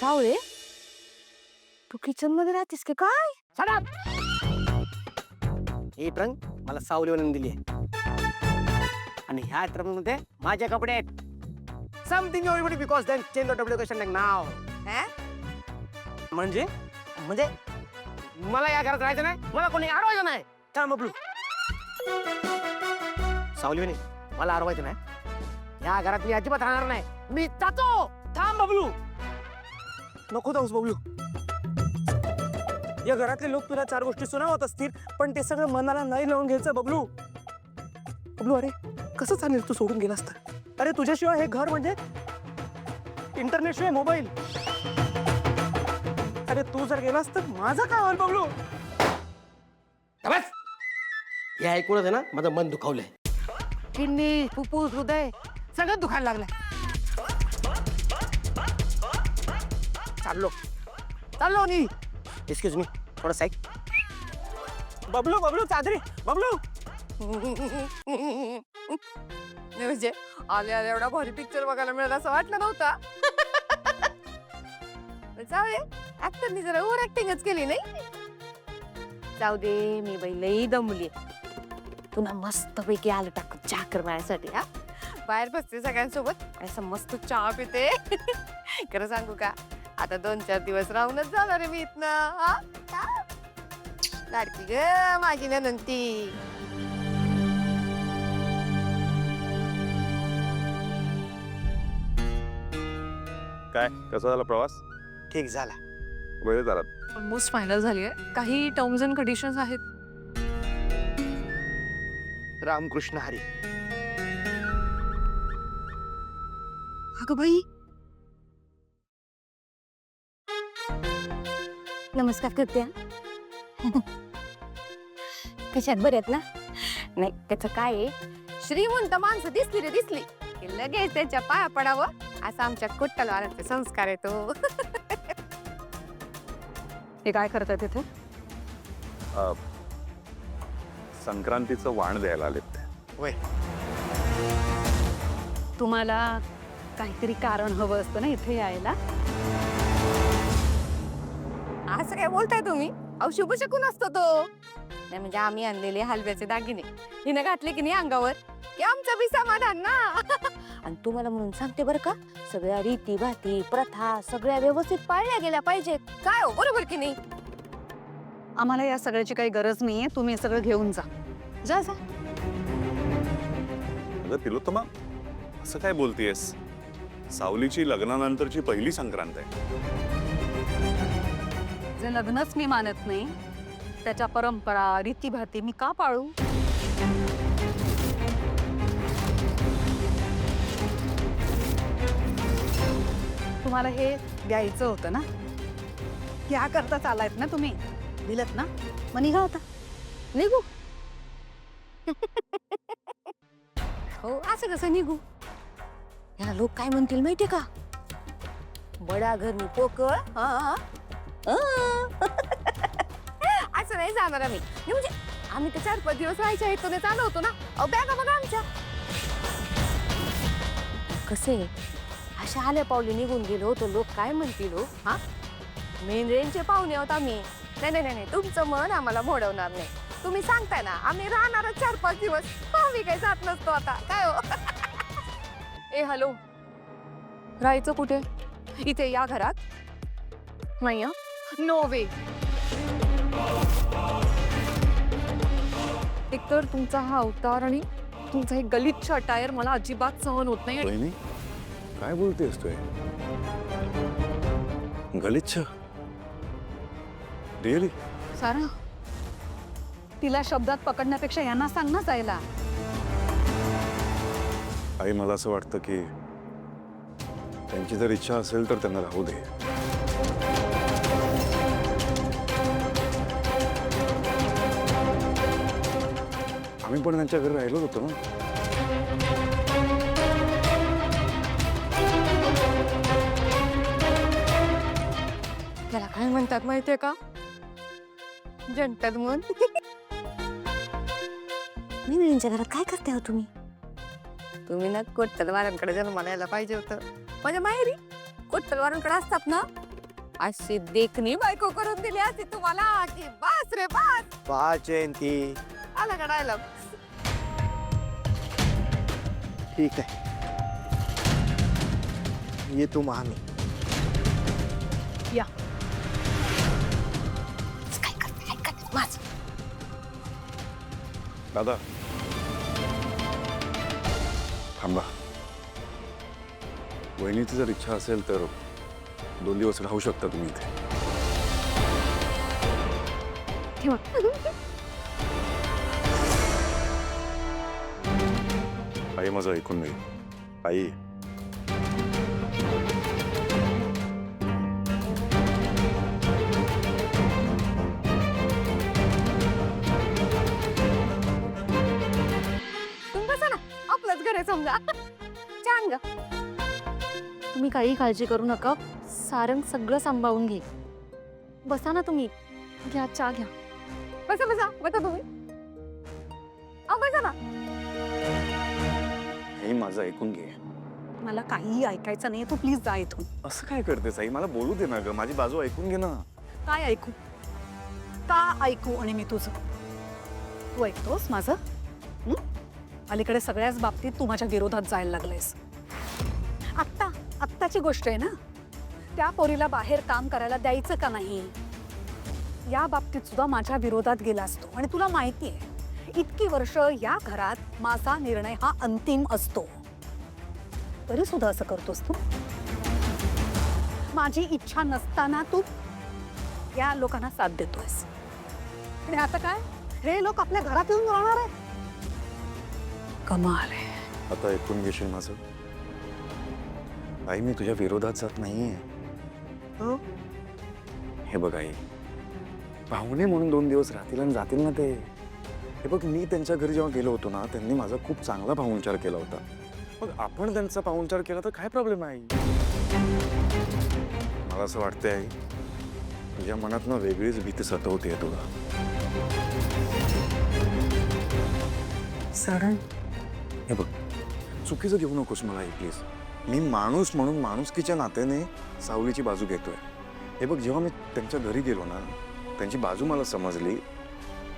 सावळे तू kitchen मध्ये राहतेस का काय? सडाप ही ट्रंक मला सावलीवरून दिली आणि ह्या ट्रंक मध्ये माझे कपडे आहेत. Something everybody because then change the location like नाव. म्हणजे म्हणजे मला या घरात राहायचं नाही, मला कोणी अडवायचं नाही. थांब बबलू. सावलीवणी मला अडवायचं नाही. या घरात मी अजिबात राहणार नाही. मी जातो. थांब बबलू. नको जाऊस बबलू. या घरातले लोक तुला चार गोष्टी सुनावत असतील, पण ते सगळं मनाला नाही लावून घ्यायचं बबलू. बबलू अरे कसं चालेल तू सोडून गेलास तर? अरे तुझ्याशिवाय हे घर म्हणजे इंटरनेट शिवाय मोबाईल. अरे तू जर गेलास तर माझं काय होईल बबलू? बस हे ऐकूनच आहे ना माझं मन दुखावलंय. किडनी फुफ्फुस हृदय सगळं दुखायला लागलंय. चाललो नी. एक्सक्यूज मी थोडं साईक. बबलू बबलू चादरी बबलू. म्हणजे आले आले एवढा भारी पिक्चर बघायला मिळाला असं वाटलं नव्हता. जाऊ दे, ऍक्टरनी जरा ओव्हर ऍक्टिंगच केली नाही. जाऊ दे, मी बाई लई दमली. तुला मस्त पैकी आलं टाकून चहा कर माझ्यासाठी. हा बाहेर बसते सगळ्यांसोबत असं मस्त चहा पिते. खरं सांगू का, आता 2-4 दिवस राहूनच जाणार आहे मी इथनं. हा लाडकी ग माझी नंती. काय कसा झाला प्रवास? ठीक झाला. वेळ झाला. ऑलमोस्ट फायनल झाली आहे. काही टर्म्स अँड कंडिशन्स आहेत. रामकृष्ण हरी. अगं बाई, नमस्कार करते. कशात बऱ्यात ना? नाही त्याचं काय आहे, श्रीमंत माणसं दिसली रे दिसली की लगेच त्याच्या पाया पडावं असं आमच्या कुट्टलवाराचे संस्कार येतो. हे काय करताय तिथे? संक्रांतीचं वाण द्यायला आलेत. वय तुम्हाला काहीतरी कारण हवं असतं ना इथे यायला. असं काय बोलताय तुम्ही? अहो शुभ शकून असतो तो. नाही म्हणजे आम्ही आणलेले हलव्याचे दागिने हिनं घातले की नाही अंगावर की आमचं बी समाधान ना. आणि तुम्हाला म्हणून सांगते बरं का, सगळ्या रीती भाती प्रथा सगळ्या व्यवस्थित पाळल्या गेल्या पाहिजेत. काय हो बरोबर की नाही? आम्हाला या सगळ्याची काही गरज नाहीये. तुम्ही हे सगळं घेऊन जा. जा जा. अगं तिलोत्तमा, असं काय बोलतेयस? सावलीची लग्नानंतरची पहिली संक्रांत आहे. जे लग्नच मी मानत नाही त्याच्या परंपरा रीतीभाती मी का पाळू? तुम्हाला हे द्यायचं होतं ना, क्या करता चालायत ना तुम्ही, दिलत ना, मग निघा होता. निघू. हो असं कसं निघू? याला लोक काय म्हणतील माहितीये का? बडा घर मी पोकळ. असं नाही जाणार आम्ही. म्हणजे आम्ही तर 4-5 दिवस राहायच्या हेतूने चालू होतो ना. अहो बॅगा बघा आमच्या. कसे अशा आल्या पावली निघून गेलो होतो, लोक काय म्हणतील हो? हा मेन रेंजचे पाहुणे आहोत आम्ही. नाही नाही नाही, तुमचं मन आम्हाला मोडवणार नाही. तुम्ही सांगताय ना आम्ही राहणारच 4-5 दिवस. आम्ही काही जात नसतो आता काय हो. ए हॅलो, राहायचं कुठे? इथे या घरात नाही. नो वे. एकतर तुमचा हा अवतार आणि तुमचा हे गलिच्छ अटायर मला अजिबात सहन होत नाही. वहिनी काय बोलतेस तू? गलिच्छ? रिअली? सारा, तिला शब्दात पकडण्यापेक्षा यांना सांग ना जायला. आई मला असं वाटतं की त्यांची जर इच्छा असेल तर त्यांना राहू दे. आम्ही पण त्यांच्या घरी राहिलोच होतो ना. त्याला काय म्हणतात माहितीये का? जंटल मन. मिळींच्या घरात काय करते हो तुम्ही? तुम्ही ना कोट्टलवारांकडे जन्माला यायला पाहिजे होतं. माझ्या माहेरी कोट्टलवारांकडे असतात ना, अशी देखणी बायको करून दिली असती तुम्हाला की बस रे बस. बा जयंती, आला का डायलॉग? ठीक आहे, येतो मग आम्ही. या. काय करते माझं? दादा थांबा. वहिनीची जर इच्छा असेल तर 2 दिवस राहू शकता तुम्ही इथे. ठेवा. आई माझं ऐकून नाही. आई तुम्ही बसा ना, आपलंच घर आहे समजा. छान ग. तुम्ही काही काळजी करू नका, सारंग सगळं सांभाळून घे. बसा ना तुम्ही, घ्या चहा घ्या. बसा बसा बसा तुम्ही. बसा ना. हे माझं ऐकून घे. मला काही ऐकायचं नाही, तू प्लीज जा इथून. असं काय करतेस आई? मला बोलू दे ना ग, माझी बाजू ऐकून घे ना. काय ऐकू? का ऐकू? आणि मी तुझं तू ऐकतोस माझं? हं? अलीकडे सगळ्याच बाबतीत तू माझ्या विरोधात जायला लागलेस. आत्ताची गोष्ट आहे ना, त्या पोरीला बाहेर काम करायला द्यायचं का नाही या बाबतीत सुद्धा माझ्या विरोधात गेला असतो. आणि तुला माहिती आहे, इतकी वर्ष या घरात माझा निर्णय हा अंतिम असतो, तरी सुद्धा असं करतोस तू. माझी इच्छा नसताना तू या लोकांना साथ देतोयस. आणि आता काय, हे लोक आपल्या घरात येऊन राहणार आहे? कमाल आहे. आता ऐकून घेशील माझं? आई मी तुझ्या विरोधात जात नाहीये. हो? हे बघ आई, पाहुणे म्हणून 2 दिवस राहतील आणि जातील ना ते. हे बघ, मी त्यांच्या घरी जेव्हा गेलो होतो ना, त्यांनी माझा खूप चांगला पाहुणचार केला होता. मग आपण त्यांचा पाहुणचार केला तर काय प्रॉब्लेम आहे? मला असं वाटतंय आई, तुझ्या मनात ना वेगळीच भीती सतवते तुला. सरण, हे बघ, चुकीचं घेऊ नकोस मला आई प्लीज. मी माणूस म्हणून माणुसकीच्या नात्याने सावलीची बाजू घेतोय. हे बघ, जेव्हा मी त्यांच्या घरी गेलो ना, त्यांची बाजू मला समजली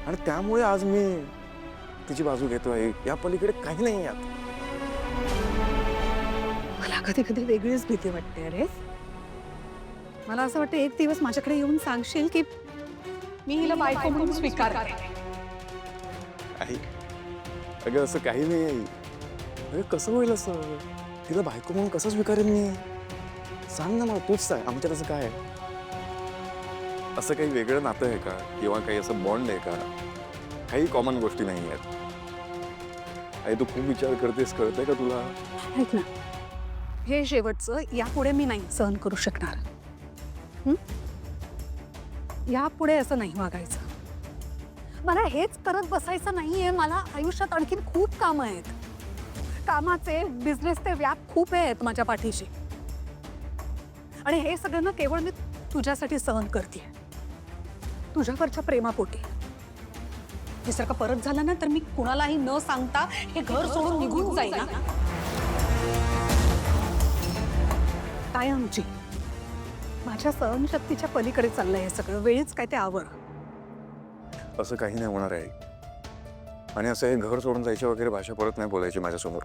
आणि त्यामुळे आज मी तिची बाजू घेतोय. या पलीकडे काही नाही यात. मला कधी कधी वेगळीच भीती वाटते. अरे मला असं वाटतं एक दिवस माझ्याकडे येऊन सांगशील की मी हिला बायको म्हणून स्वीकारते. आई, अगं असं काही नाही आई. अरे कसं होईल असं? तिला बायको म्हणून कसं स्वीकारेन मी? सांग ना मला, तूच सांग. आमच्यात असं काय आहे? असं काही वेगळं नातं आहे का? किंवा काही असं बॉन्ड आहे का? काही कॉमन गोष्टी नाही आहेत. आई तू खूप विचार करतेस, कळतंय का तुला? ऐक ना, हे शेवटचं यापुढे मी नाही सहन करू शकणार. हं? यापुढे असं नाही वागायचं. मला हेच करत बसायचं नाहीये. मला आयुष्यात आणखीन खूप कामं आहेत. कामाचे, बिझनेसचे व्याप खूप आहेत माझ्या पाठीशी. आणि हे सगळं ना केवळ मी तुझ्यासाठी सहन करते, तुझ्यावरच्या प्रेमापोटी. हे जर का परत झालं ना, तर मी कुणालाही न सांगता हे घर सोडून निघून जाईल ना. कायमची माझ्या सहनशक्तीच्या पलीकडे चाललंय हे सगळं. वेळीच काय ते आवर. असं काही नाही होणार आहे. आणि असं हे घर सोडून जायची वगैरे भाषा परत नाही बोलायची माझ्यासमोर.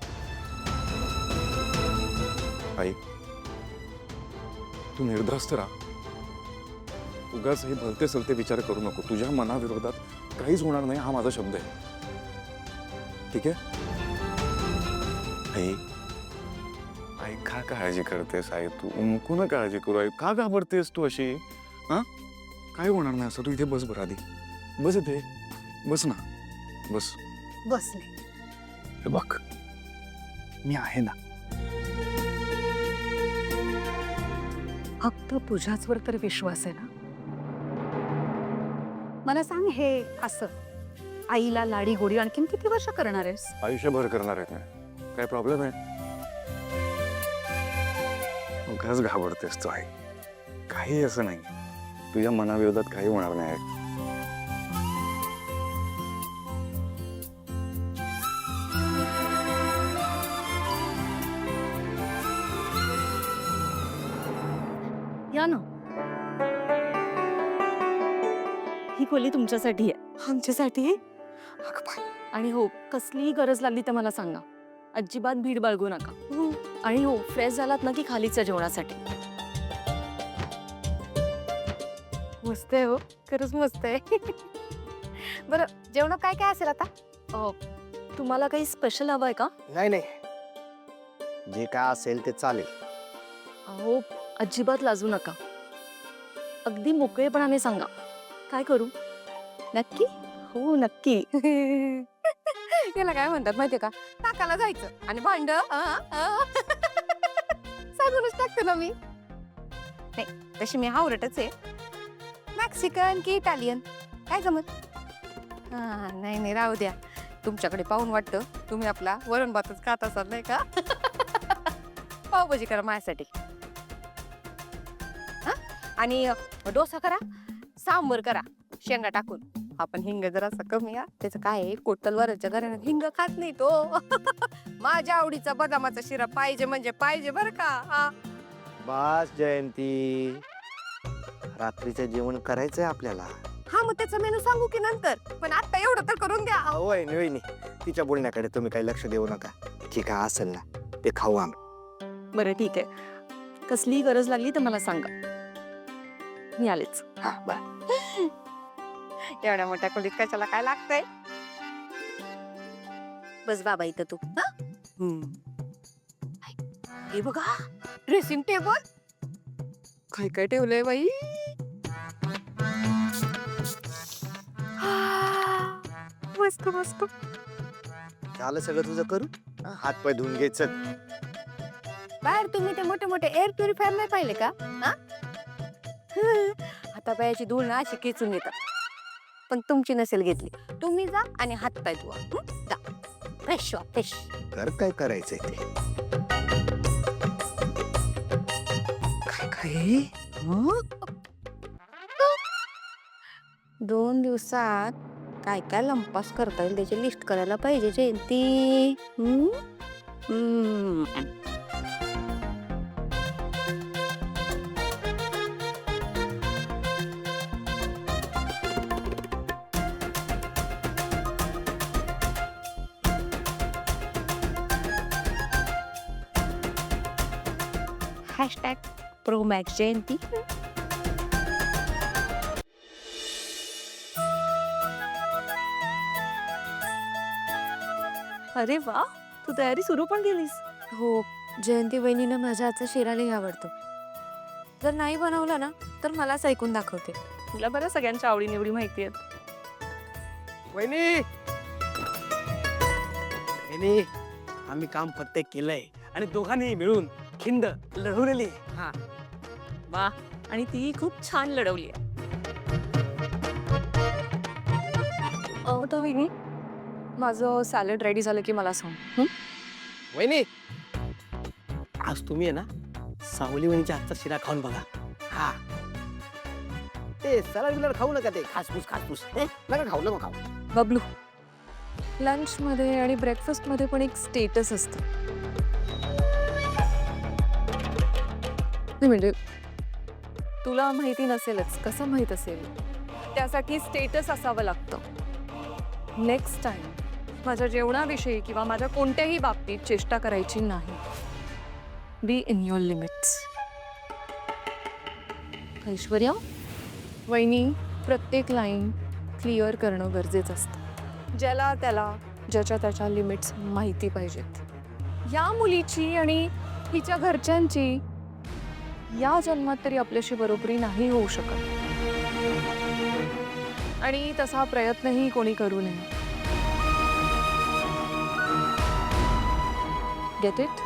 आई, तू निर्धास्त राहा. उगाच हे भलते सलते विचार करू नको. तुझ्या मनाविरोधात काहीच होणार नाही, हा माझा शब्द आहे. ठीक आहे आई? आई का काळजी करतेस आई? तू नको ना काळजी करू आई. का घाबरतेस तू अशी? हा, काय होणार नाही असं. तू इथे बस बरं आधी. बस इथे बस ना, बस. बसले. हे बघ, मी आहे ना. फक्त तुझ्याचवर तर विश्वास आहे ना. मला सांग, हे असं आईला लाडी गोडी आणखीन किती वर्ष करणार आहेस? आयुष्यभर करणार आहे मी. काय प्रॉब्लेम आहे? उगाच घाबरतेस तू आई. काही असं नाही. तुझ्या मनाविरोधात काही होणार नाही. या ना. ही खोली तुमच्यासाठी आहे. आमच्यासाठी आणि हो, कसलीही गरज लागली तर मला सांगा. अजिबात भीड बाळगू नका. आणि हो, फ्रेश झालात ना की खालीच आहे जेवणासाठी. मस्त आहे हो, खरंच मस्त आहे. बरं, जेवण काय काय असेल आता? तुम्हाला काही स्पेशल हवंय का? नाही नाही, जे काय असेल ते चालेल. अहो, अजिबात लाजू नका. अगदी मोकळेपणाने सांगा. काय करू? नक्की? हो, नक्की. याला काय म्हणतात माहितीये का? टाकाला जायचं आणि भांड सांगूनच टाकते ना मी. नाही, तशी मी हावरटच आहे. मॅक्सिकन की इटालियन काय जमत? हा, नाही राहू द्या. तुमच्याकडे पाहून वाटतं तुम्ही आपला वरण भातच खात असाल नाही का? पावभाजी करा माझ्यासाठी. आणि डोसा करा, सांबर करा शेंगा टाकून. आपण हिंग जरासा कमी या. त्याचं काय आहे, कोटलवाराच्या घराण्यात हिंग खात नाही तो. माझ्या आवडीचा बदामाचा शिरा पाहिजे म्हणजे पाहिजे बरं का. हा, बस जयंती, रात्रीचं जेवण करायचंय आपल्याला. हा मग त्याचा मेनू सांगू की नंतर, पण आता एवढं तर करून द्या. वहिनी वहिनी, तिच्या बोलण्याकडे तुम्ही काही लक्ष देऊ नका. जे काय असेल ना ते खाऊ आम्ही. बरं ठीक आहे. कसलीही गरज लागली तर मला सांगा, मी आलेच. हा बरं. एवढ्या मोठ्या खोलीत कशाला काय लागतंय? बस बाबा इथं तू. हे बघा, ड्रेसिंग टेबल. काय काय ठेवलंय बाई. मस्त मस्त. झालं सगळं तुझं करून, हात पाय धुवून घ्यायचं. बाहेर तुम्ही ते मोठे मोठे एअर प्युरिफायर नाही पाहिले का? आता पायाची धूळ ना अशी खेचून येतात, पण तुमची नसेल घेतली. तुम्ही जा आणि हात पाय धुवा. जा, फ्रेश व्हा, फ्रेश. कर काय करायचंय ते. काय काय 2 दिवसात काय काय लंपास करता येईल त्याची लिस्ट करायला पाहिजे जयंती. #ProMax जयंती. अरे वा, तू तयारी सुरू पण केलीस? हो, जयंती वहिनीनं माझ्या हातचा शिरा लई आवडतो. जर नाही बनवला ना तर मलाच ऐकून दाखवते. तुला बरं सगळ्यांच्या आवडीनिवडी माहिती आहेत. वहिनी वहिनी, आम्ही काम फक्त केलंय आणि दोघांनी मिळून खिंड लढवलेली. हा वा, आणि ती खूप छान लढवली आहे. वहिनी, माझं सॅलड रेडी झालं की मला सांग. वहिनी, आज तुम्ही आहे ना सावली वहिनीच्या हातचा शिरा खाऊन बघा. हा, ते सलाड बिलाड खाऊ नका, ते खासपूस खासपूस नका खाऊ, नका खाऊ. बबलू, लंच मध्ये आणि ब्रेकफास्ट मध्ये पण एक स्टेटस असतं. नाही म्हणजे तुला माहिती नसेलच, कसं माहित असेल. त्यासाठी स्टेटस असावं लागतं. नेक्स्ट टाइम माझ्या जेवणाविषयी किंवा माझ्या कोणत्याही बाबतीत चेष्टा करायची नाही. Be in your limits. Aishwarya, वहिनी, प्रत्येक लाईन क्लिअर करणं गरजेचं असतं. ज्याला त्याला ज्याच्या त्याच्या लिमिट्स माहिती पाहिजेत. या मुलीची आणि हिच्या घरच्यांची या जन्मात तरी आपल्याशी बरोबरी नाही होऊ शकत, आणि तसा प्रयत्नही कोणी करू नये. Get it?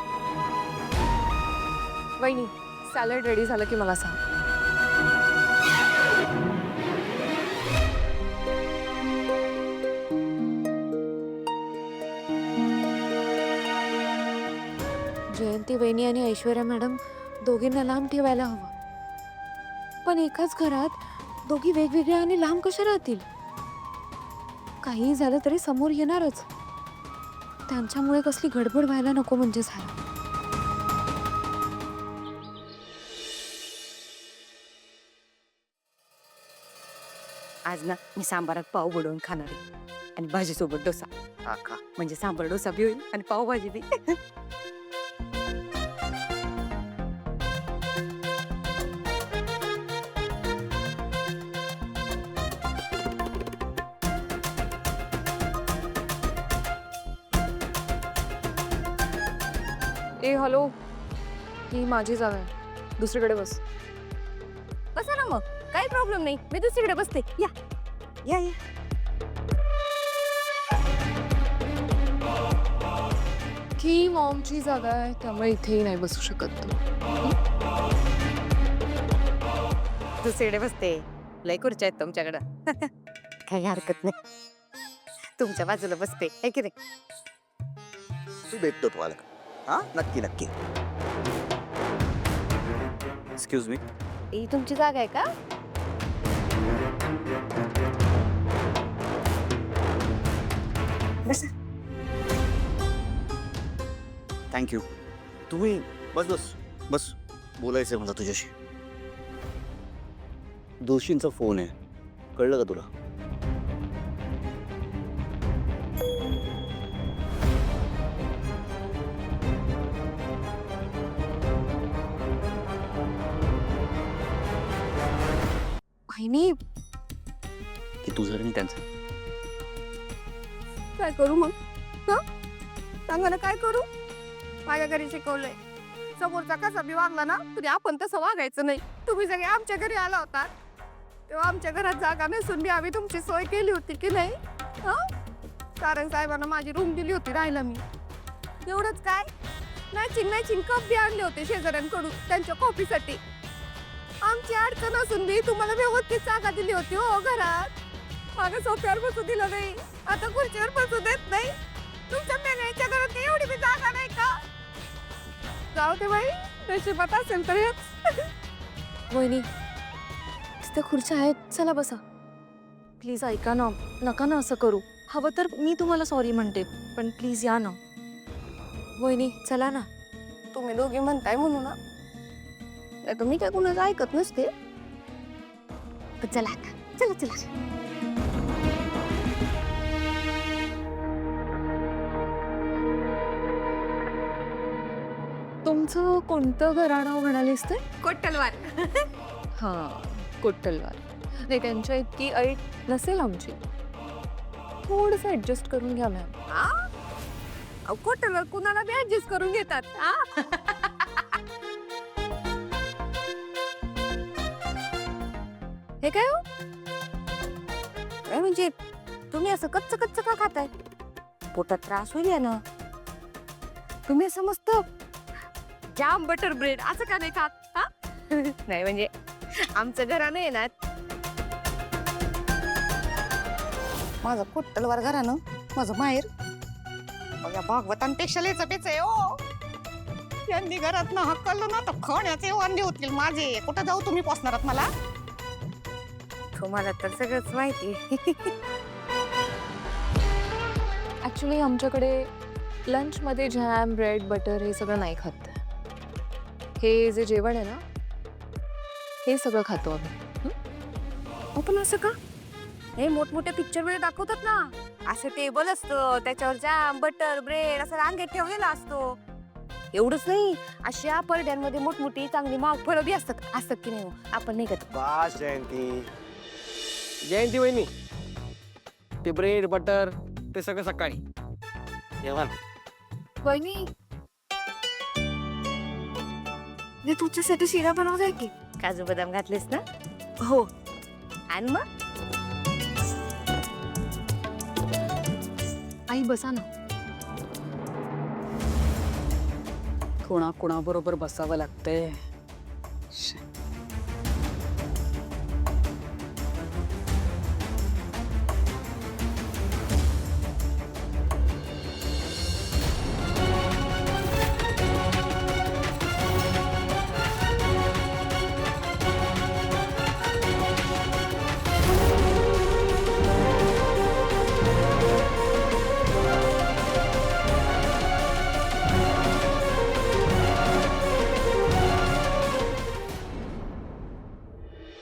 वहिनी, सॅलड रेडी झालं की मला सांग. जयंती वहिनी आणि ऐश्वर्या मॅडम दोघींना लांब ठेवायला हवं, पण एकाच घरात दोघी वेगवेगळ्या आणि लांब कशा राहतील? काही झालं तरी समोर येणारच. त्यांच्यामुळे कसली गडबड व्हायला नको म्हणजे झालं. आज ना मी सांबारात पाव बुडवून खाणार आहे आणि भाजीसोबत डोसा. हा का? म्हणजे सांबार डोसा बी होईल आणि पावभाजी बी. ए हॅलो, ही माझी जागा आहे, दुसरीकडे बस. बसा ना मग, काही प्रॉब्लेम नाही, मी दुसरीकडे बसते. या या या. ही मॉमची जागा आहे, त्यामुळे इथेही नाही बसू शकत तू. दुसरीकडे बसते. लय खुर्च्या आहेत तुमच्याकडं. काही हरकत नाही, तुमच्या बाजूला बसते. है की नाही? मी भेटतो तुम्हाला. हा, नक्की नक्की. Excuse me. ही तुमची जागा आहे का? बसा. थँक्यू. तुम्ही बस बस बस. बोलायचंय मला तुझ्याशी. दोषींचा फोन आहे, कळलं का तुला? बहिणी, की तुझं आणि त्यांचं? काय करू मग? हं? सांगा ना, काय करू? माझ्या घरी शिकवलंय, समोरचा कसा बी वागला ना तरी आपण तसं वागायचं नाही. तुम्ही सगळे आमच्या घरी आला होता तेव्हा आमच्या घरात जागा नसून बी आम्ही तुमची सोय केली होती की नाही? कारण साहेबांना माझी रूम दिली होती राहायला. मी एवढंच काय, मॅचिंग कप बी आणले होते शेजाऱ्यांकडून त्यांच्या कॉफीसाठी. आमची अडचण असून बी तुम्हाला व्यवस्थित जागा दिली होती हो घरात. मागं सोफ्यावर बसू दिलं नाही, आता खुर्चीवर बसू देत नाही. तुमच्या मेघाईच्या घरात एवढी बी जागा नाही का? जाऊ दे बाई, नशिबात असेल तर हेच. वहिनी, तिथे खुर्च्या आहेत, चला बसा. प्लीज ऐका ना, नका ना असं करू. हवं तर मी तुम्हाला सॉरी म्हणते, पण प्लीज या ना. वहिनी चला ना. तुम्ही दोघी म्हणताय म्हणून ना, नाही तर मी काय कुणाचं ऐकत नसते. पण चला आता, चला चला. तुमचं कोणतं घराणं म्हणालीस ते? कोट्टलवार. हां, कोट्टलवार. नाही, त्यांच्या इतकी ऐट नसेल आमची. थोडंसं ॲडजस्ट करून घ्या मॅम. कोट्टलवार कुणाला बी ऍडजस्ट करून घेतात. हे काय हो? काय म्हणजे तुम्ही असं कच्च कच्च का खाताय? पोटात त्रास होईल या ना. तुम्ही असं मस्त जाम बटर ब्रेड असं का नाही खात? हा? नाही म्हणजे आमचं घराणं आहे ना, माझं कोट्टलवार घराणं, माझं माहेर माझ्या भागवतांपेक्षा लेचपेच आहे हो. यांनी घरात ना हक्कलं ना तर खाण्याचे वांदे होतील माझे. कुठं जाऊ तुम्ही पोचणारात मला? तुम्हाला तर सगळंच माहिती. ॲक्च्युली आमच्याकडे लंचमध्ये जॅम, ब्रेड, बटर हे सगळं नाही खात. हे जे जेवण आहे ना, हे सगळं खातो आम्ही. पण असं का? हे मोठमोठे पिक्चर मध्ये दाखवतात ना, असं टेबल असतं, त्याच्यावर जॅम, बटर, ब्रेड असं रांगेत ठेवलेला असतो. एवढंच नाही, अशा परड्यांमध्ये मोठमोठी चांगली माग फळं बी असतात की नाही? आपण नाही खात. बस जयंती. जयंती वहिनी, ते ब्रेड बटर ते सगळं सकाळी जेवण. वहिनी, मी तुझ्यासाठी शिरा बनवलाय की. काजू बदाम घातलेस ना? हो. आणि मग आई बसा ना. कोणाबरोबर बसावं लागतंय.